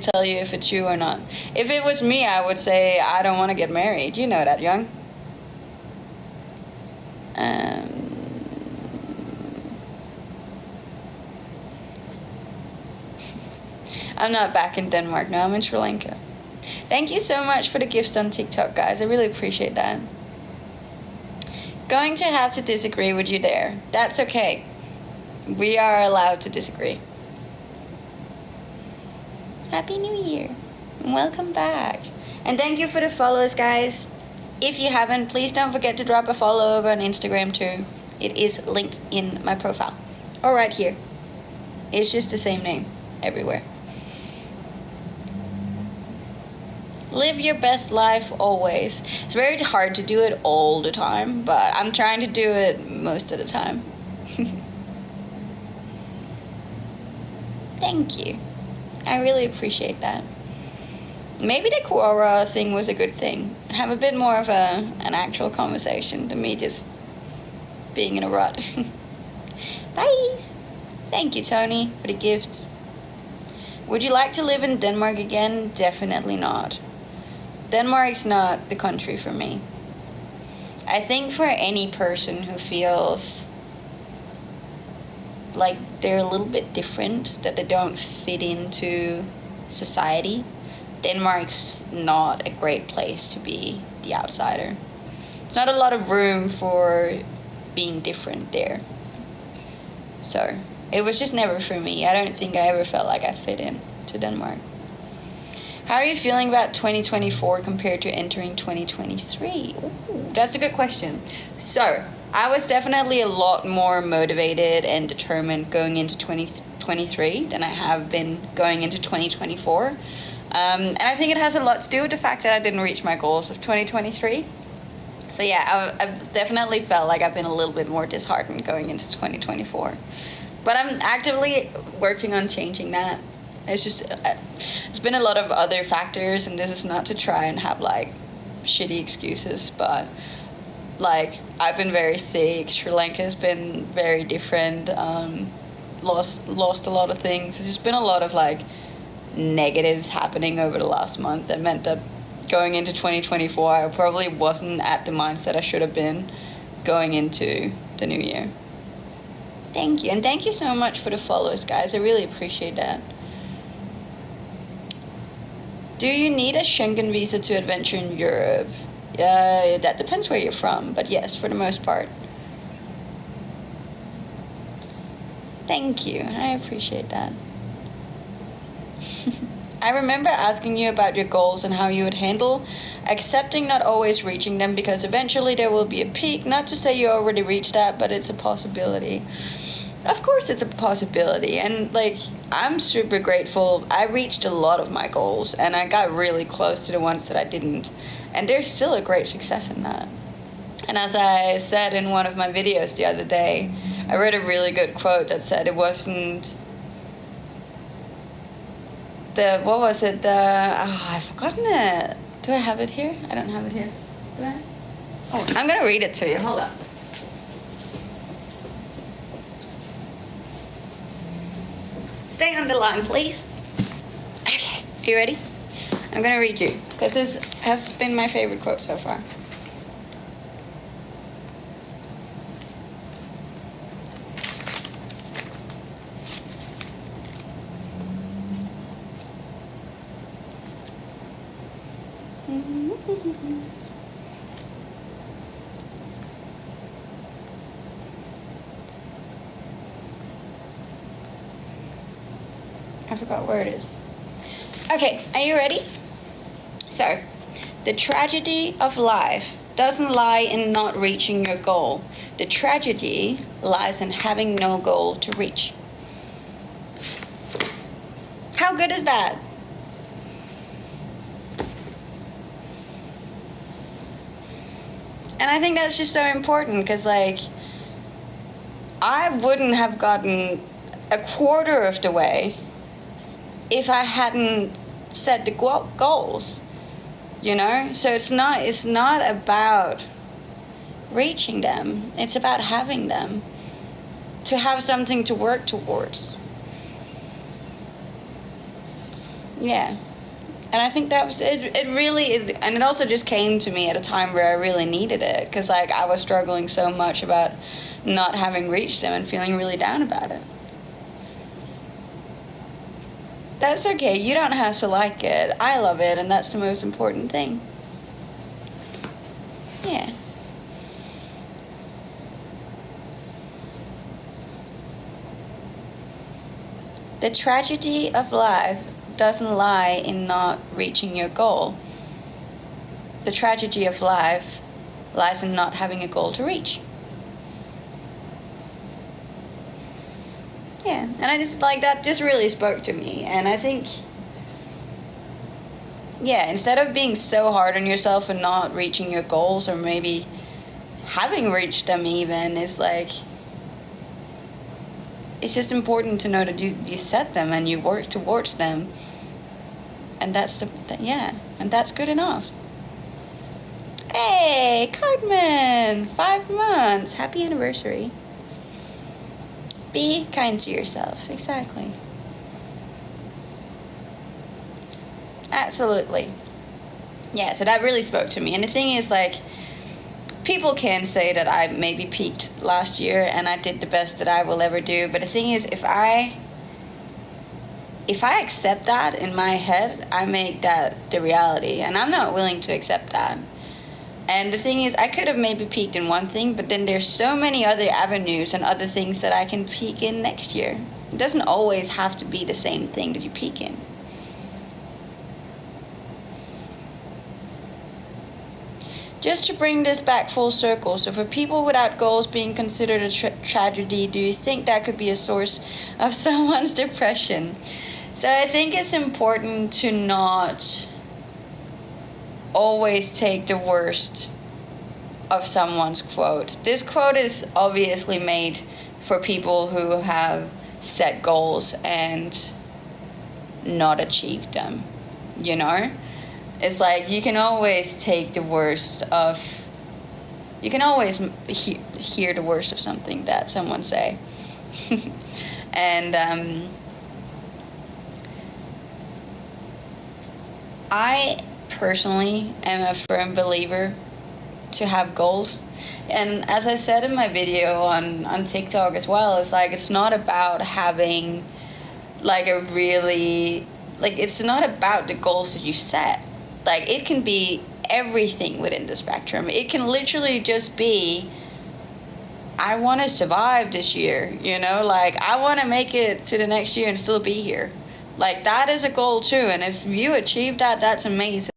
tell you if it's you or not. If it was me, I would say I don't want to get married. You know that, Young. I'm not back in Denmark now. I'm in Sri Lanka. Thank you so much for the gifts on TikTok, guys. I really appreciate that. Going to have to disagree with you there. That's okay. We are allowed to disagree. Happy New Year. Welcome back. And thank you for the follows, guys. If you haven't, please don't forget to drop a follow over on Instagram too. It is linked in my profile. Or right here. It's just the same name everywhere. Live your best life always. It's very hard to do it all the time, but I'm trying to do it most of the time. Thank you. I really appreciate that. Maybe the Quora thing was a good thing. Have a bit more of an actual conversation than me just being in a rut. Bye. Thank you, Tony, for the gifts. Would you like to live in Denmark again? Definitely not. Denmark's not the country for me. I think for any person who feels like they're a little bit different, that they don't fit into society, Denmark's not a great place to be the outsider. It's not a lot of room for being different there. So it was just never for me. I don't think I ever felt like I fit in to Denmark. How are you feeling about 2024 compared to entering 2023? Ooh, that's a good question. So I was definitely a lot more motivated and determined going into 2023 than I have been going into 2024. And I think it has a lot to do with the fact that I didn't reach my goals of 2023. So yeah, I've definitely felt like I've been a little bit more disheartened going into 2024. But I'm actively working on changing that. It's just, it's been a lot of other factors, and this is not to try and have like shitty excuses, but like I've been very sick. Sri Lanka has been very different. Lost a lot of things. There's just been a lot of like negatives happening over the last month that meant that going into 2024 I probably wasn't at the mindset I should have been going into the new year. Thank you, and thank you so much for the follows, guys. I really appreciate that. Do you need a Schengen visa to adventure in Europe? That depends where you're from, but yes, for the most part. Thank you, I appreciate that. I remember asking you about your goals and how you would handle accepting not always reaching them, because eventually there will be a peak. Not to say you already reached that, but it's a possibility. Of course it's a possibility, and like I'm super grateful. I reached a lot of my goals and I got really close to the ones that I didn't, and there's still a great success in that. And as I said in one of my videos the other day, I read a really good quote that said it wasn't the, what was it, I've forgotten it. Do I have it here? I don't have it here. Do I? Oh, I'm gonna read it to you, hold up. Stay on the line, please. Okay, are you ready? I'm gonna read you, because this has been my favorite quote so far. I forgot where it is. Okay, are you ready? So, the tragedy of life doesn't lie in not reaching your goal. The tragedy lies in having no goal to reach. How good is that? And I think that's just so important, because like I wouldn't have gotten a quarter of the way if I hadn't set the goals, you know? So it's not about reaching them. It's about having them, to have something to work towards. Yeah. And I think that was it. It really is, and it also just came to me at a time where I really needed it, because like I was struggling so much about not having reached them and feeling really down about it. That's okay. You don't have to like it. I love it, and that's the most important thing. Yeah. The tragedy of life doesn't lie in not reaching your goal. The tragedy of life lies in not having a goal to reach. Yeah, and I just like that just really spoke to me. And I think, yeah, instead of being so hard on yourself and not reaching your goals, or maybe having reached them even, is like, it's just important to know that you set them and you work towards them, and that's and that's good enough. Hey, Cartman, 5 months, happy anniversary. Be kind to yourself. Exactly. Absolutely. Yeah, so that really spoke to me. And the thing is, like, people can say that I maybe peaked last year and I did the best that I will ever do. But the thing is, if I accept that in my head, I make that the reality. And I'm not willing to accept that. And the thing is, I could have maybe peaked in one thing, but then there's so many other avenues and other things that I can peak in next year. It doesn't always have to be the same thing that you peak in. Just to bring this back full circle, so for people without goals being considered a tragedy, do you think that could be a source of someone's depression? So I think it's important to not always take the worst of someone's quote. This quote is obviously made for people who have set goals and not achieved them, you know? It's like you can always take the worst of, you can always hear the worst of something that someone say. And I personally am a firm believer to have goals. And as I said in my video on TikTok as well, it's like, it's not about having like a really, like, it's not about the goals that you set. Like, it can be everything within the spectrum. It can literally just be, I want to survive this year, you know, like I want to make it to the next year and still be here. Like, that is a goal too. And if you achieve that, that's amazing.